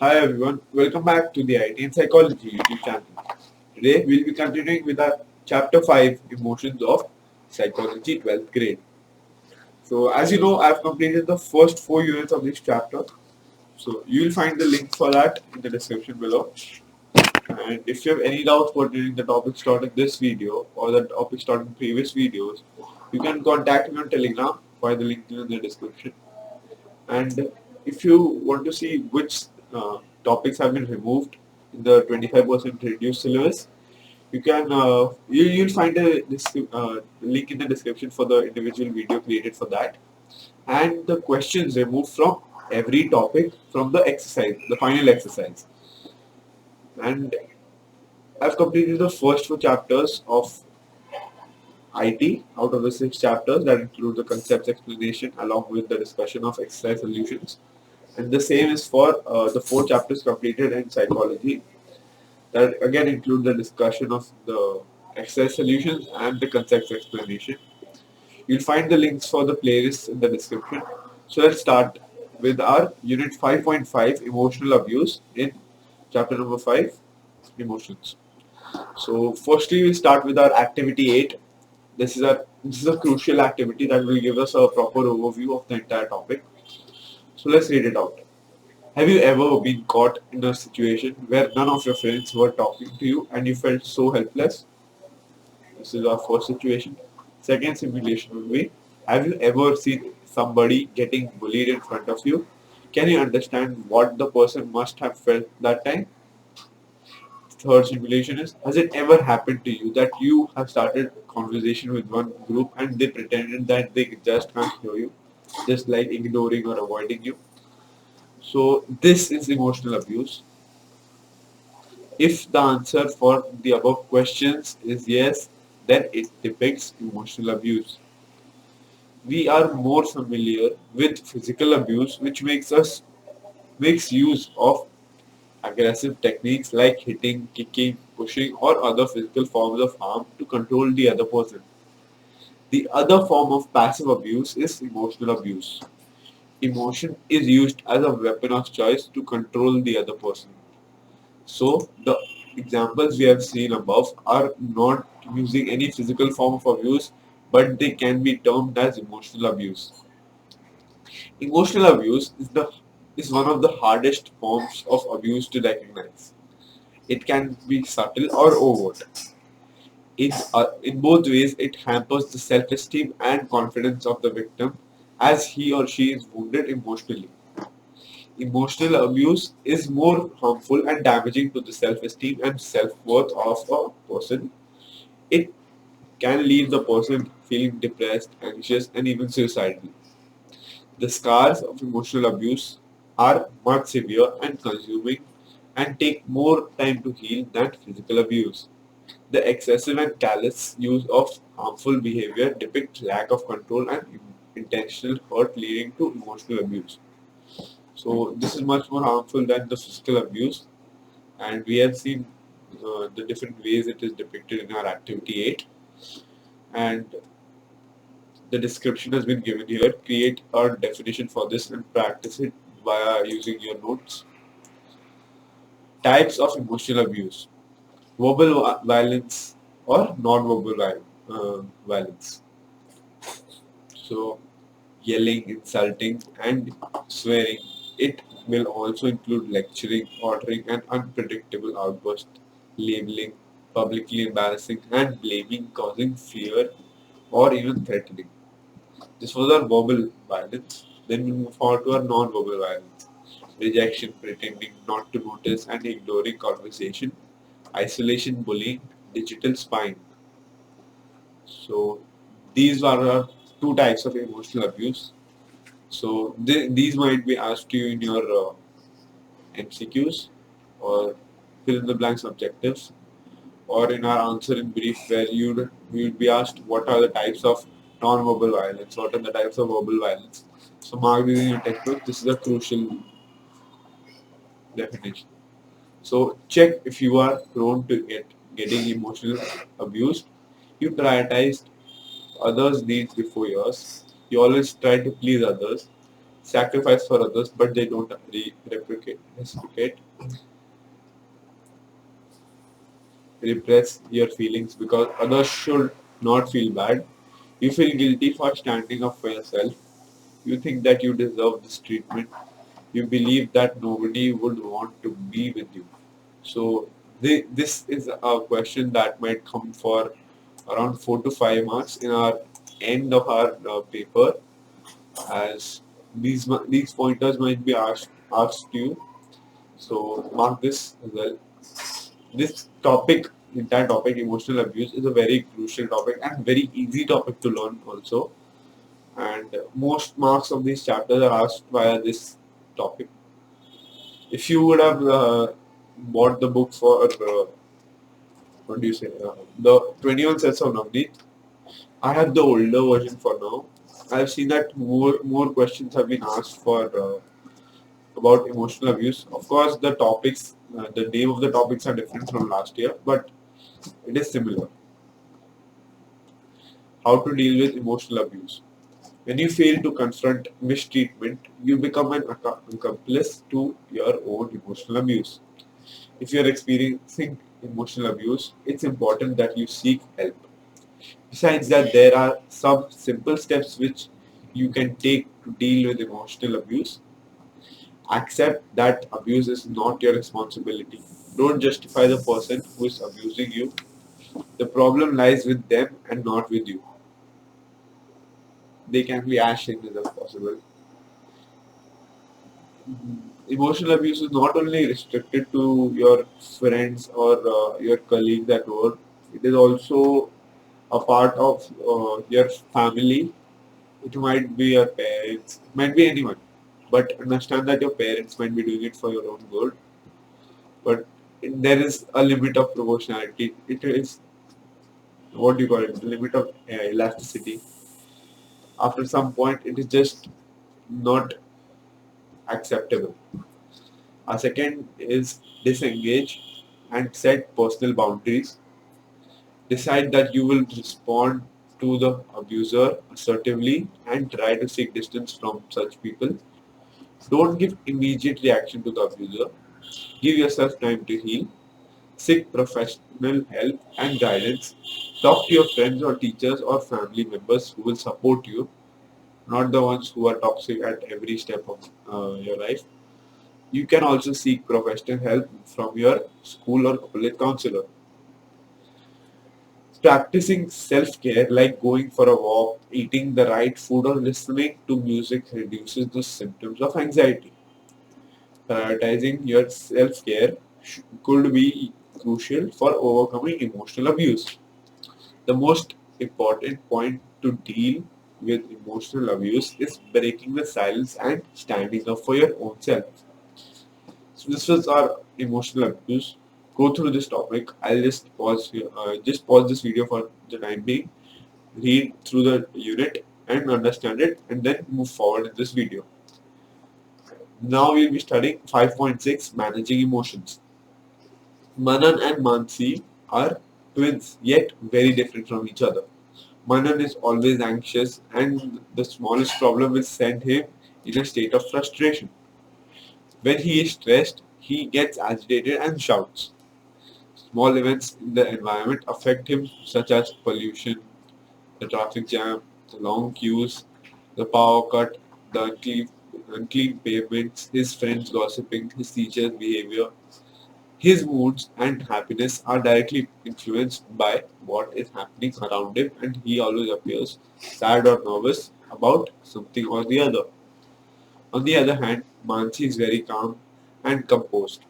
Hi everyone, welcome back to the IT and Psychology YouTube channel. Today we'll be continuing with our chapter 5 Emotions of Psychology 12th grade. So as you know, I've completed the first 4 units of this chapter. So you'll find the link for that in the description below. And if you have any doubts pertaining the topics taught in this video or the topics taught in previous videos, you can contact me on Telegram via the link in the description. And if you want to see which topics have been removed in the 25% reduced syllabus, you'll find a link in the description for the individual video created for that, and the questions removed from every topic from the exercise, the final exercise. And I've completed the first 4 chapters of IT out of the 6 chapters that include the concepts explanation along with the discussion of exercise solutions. And the same is for the 4 chapters completed in psychology that again include the discussion of the exercise solutions and the concepts explanation. You'll find the links for the playlists in the description. So let's start with our unit 5.5 emotional abuse in chapter number 5 emotions. So firstly we'll start with our activity 8. This is a crucial activity that will give us a proper overview of the entire topic. So let's read it out. Have you ever been caught in a situation where none of your friends were talking to you and you felt so helpless? This is our first situation. Second simulation will be, have you ever seen somebody getting bullied in front of you? Can you understand what the person must have felt that time? Third simulation is, has it ever happened to you that you have started conversation with one group and they pretended that they just can't hear you, just like ignoring or avoiding you? So this is emotional abuse. If the answer for the above questions is yes, then it depicts emotional abuse. We are more familiar with physical abuse, which makes use of aggressive techniques like hitting, kicking, pushing, or other physical forms of harm to control the other person. The other form of passive abuse is emotional abuse. Emotion is used as a weapon of choice to control the other person. So the examples we have seen above are not using any physical form of abuse, but they can be termed as emotional abuse. Emotional abuse is one of the hardest forms of abuse to recognize. It can be subtle or overt. In both ways, it hampers the self-esteem and confidence of the victim as he or she is wounded emotionally. Emotional abuse is more harmful and damaging to the self-esteem and self-worth of a person. It can leave the person feeling depressed, anxious, and even suicidal. The scars of emotional abuse are much severe and consuming and take more time to heal than physical abuse. The excessive and callous use of harmful behavior depicts lack of control and intentional hurt leading to emotional abuse. So this is much more harmful than the physical abuse, and we have seen the different ways it is depicted in our activity 8, and the description has been given here. Create a definition for this and practice it via using your notes. Types of emotional abuse: verbal violence or non-verbal violence. So yelling, insulting, and swearing. It will also include lecturing, ordering, and unpredictable outbursts, labeling, publicly embarrassing, and blaming, causing fear or even threatening. This was our verbal violence. Then we move on to our non-verbal violence. Rejection, pretending not to notice and ignoring conversation, isolation, bullying, digital spying. So these are our 2 types of emotional abuse. So these might be asked to you in your MCQs or fill in the blanks objectives, or in our answer in brief where you'd be asked what are the types of non-verbal violence, what are the types of verbal violence. So mark these in your textbook. This is a crucial definition. So check if you are prone to getting emotional abused. You prioritized others' needs before yours. You always try to please others. sacrifice for others, but they don't reciprocate, repress your feelings because others should not feel bad. You feel guilty for standing up for yourself. You think that you deserve this treatment. You believe that nobody would want to be with you. So this is a question that might come for around 4 to 5 marks in our end of our paper, as these pointers might be asked to you. So mark this as well. This topic, entire topic, emotional abuse, is a very crucial topic and very easy topic to learn also. And most marks of these chapters are asked via this topic. If you would have bought the book for what do you say, the 21 sets of Navneet, I have the older version for now. I've seen that more questions have been asked for about emotional abuse. Of course, the topics, the name of the topics are different from last year, but it is similar. How to deal with emotional abuse. When you fail to confront mistreatment, you become an accomplice to your own emotional abuse. If you are experiencing emotional abuse, it's important that you seek help. Besides that, there are some simple steps which you can take to deal with emotional abuse. Accept that abuse is not your responsibility. Don't justify the person who is abusing you. The problem lies with them and not with you. They can be as shameless as possible. Emotional abuse is not only restricted to your friends or your colleagues at work, it is also a part of your family. It might be your parents, it might be anyone. But understand that your parents might be doing it for your own good. But there is a limit of proportionality. It is, what do you call it, the limit of elasticity. After some point, it is just not acceptable. A second is disengage and set personal boundaries. Decide that you will respond to the abuser assertively and try to seek distance from such people. Don't give immediate reaction to the abuser. Give yourself time to heal. Seek professional help and guidance. Talk to your friends or teachers or family members who will support you, not the ones who are toxic at every step of your life. You can also seek professional help from your school or college counselor. Practicing self-care like going for a walk, eating the right food or listening to music reduces the symptoms of anxiety. Prioritizing your self-care could be crucial for overcoming emotional abuse. The most important point to deal with emotional abuse is breaking the silence and standing up for your own self. So this was our emotional abuse. Go through this topic. I'll just pause here, just pause this video for the time being. Read through the unit and understand it, and then move forward in this video. Now we'll be studying 5.6, managing emotions. Manan and Mansi are twins, yet very different from each other. Manan is always anxious, and the smallest problem will send him in a state of frustration. When he is stressed, he gets agitated and shouts. Small events in the environment affect him, such as pollution, the traffic jam, the long queues, the power cut, the unclean pavements, his friends gossiping, his teacher's behavior. His moods and happiness are directly influenced by what is happening around him, and he always appears sad or nervous about something or the other. On the other hand, Mansi is very calm and composed.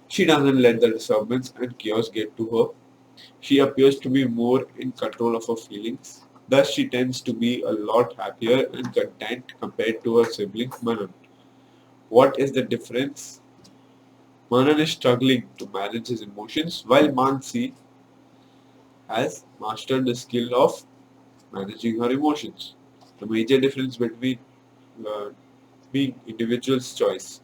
She doesn't let the disturbance and chaos get to her. She appears to be more in control of her feelings. Thus, she tends to be a lot happier and content compared to her sibling Manan. What is the difference? Manan is struggling to manage his emotions, while Mansi has mastered the skill of managing her emotions. The major difference between uh, being individual's choice.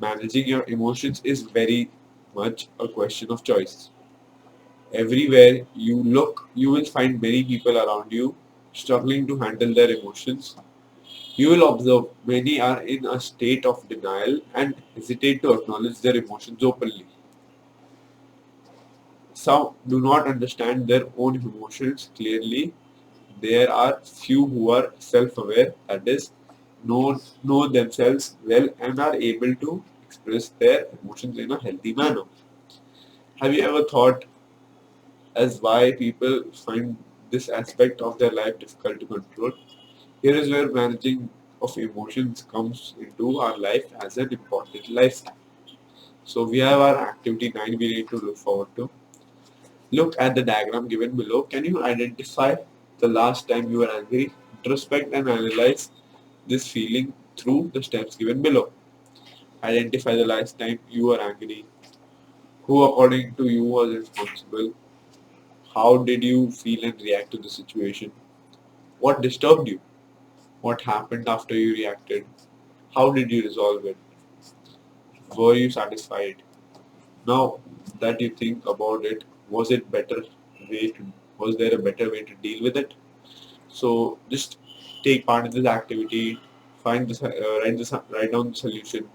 Managing your emotions is very much a question of choice. Everywhere you look, you will find many people around you struggling to handle their emotions. You will observe many are in a state of denial and hesitate to acknowledge their emotions openly. Some do not understand their own emotions clearly. There are few who are self-aware, that is, know themselves well and are able to express their emotions in a healthy manner. Have you ever thought as why people find this aspect of their life difficult to control? Here is where managing of emotions comes into our life as an important life skill. So we have our activity 9 we need to look forward to. Look at the diagram given below. Can you identify the last time you were angry? Introspect and analyze this feeling through the steps given below. Identify the last time you were angry. Who according to you was responsible? How did you feel and react to the situation? What disturbed you? What happened after you reacted? How did you resolve it? Were you satisfied? Now that you think about it, was it better way to was there a better way to deal with it? So just take part in this activity, write down the solution,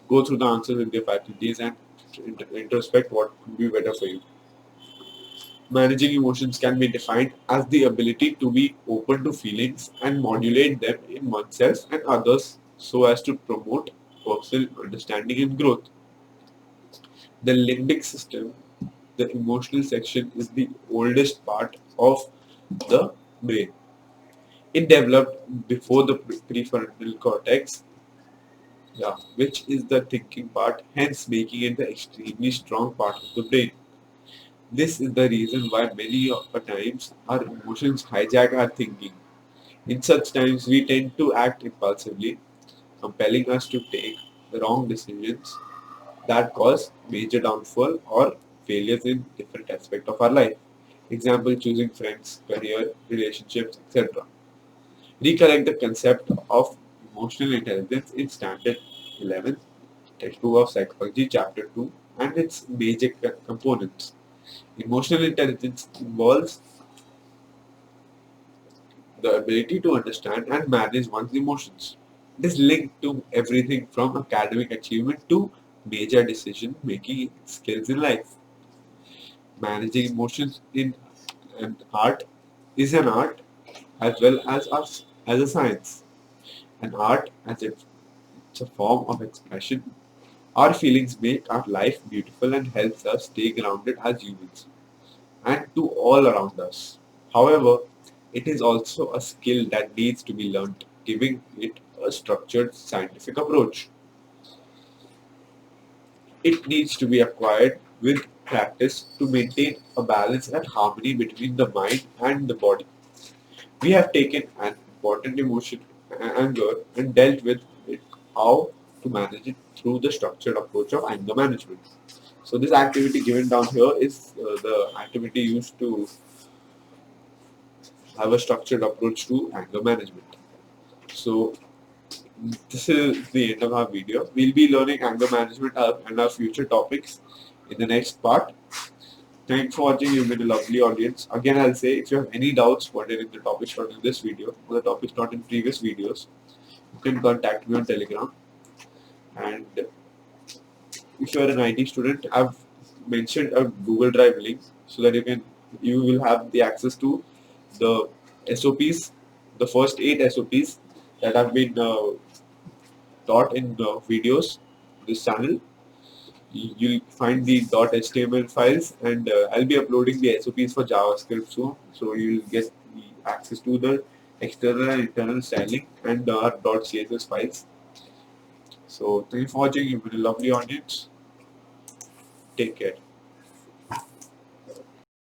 go through the answers with your faculties, and introspect what could be better for you. Managing emotions can be defined as the ability to be open to feelings and modulate them in oneself and others so as to promote personal understanding and growth. The limbic system, the emotional section, is the oldest part of the brain. It developed before the prefrontal cortex, yeah, which is the thinking part, hence making it the extremely strong part of the brain. This is the reason why many of the times our emotions hijack our thinking. In such times, we tend to act impulsively, compelling us to take the wrong decisions that cause major downfall or failures in different aspects of our life. Example, choosing friends, career, relationships, etc. Recollect the concept of emotional intelligence in Standard 11, Textbook of Psychology, Chapter 2, and its major components. Emotional intelligence involves the ability to understand and manage one's emotions. It is linked to everything from academic achievement to major decision making skills in life. Managing emotions in an art is an art as well as as a science. An art as it's a form of expression. Our feelings make our life beautiful and helps us stay grounded as humans and to all around us. However, it is also a skill that needs to be learned, giving it a structured scientific approach. It needs to be acquired with practice to maintain a balance and harmony between the mind and the body. We have taken an important emotion, anger, and dealt with it, how to manage it through the structured approach of anger management. So this activity given down here is the activity used to have a structured approach to anger management. So this is the end of our video. We'll be learning anger management and our future topics in the next part. Thanks for watching. You've been a lovely audience. Again, I'll say if you have any doubts pertaining the topics not in this video or the topics not in previous videos, you can contact me on Telegram. And if you are an IT student, I've mentioned a Google Drive link so that you will have the access to the SOPs, the first 8 SOPs that have been taught in the videos this channel. You'll find the .html files, and I'll be uploading the SOPs for JavaScript soon, so you'll get the access to the external and internal styling and our .css files. So thank you for watching. You've been a lovely audience. Take care.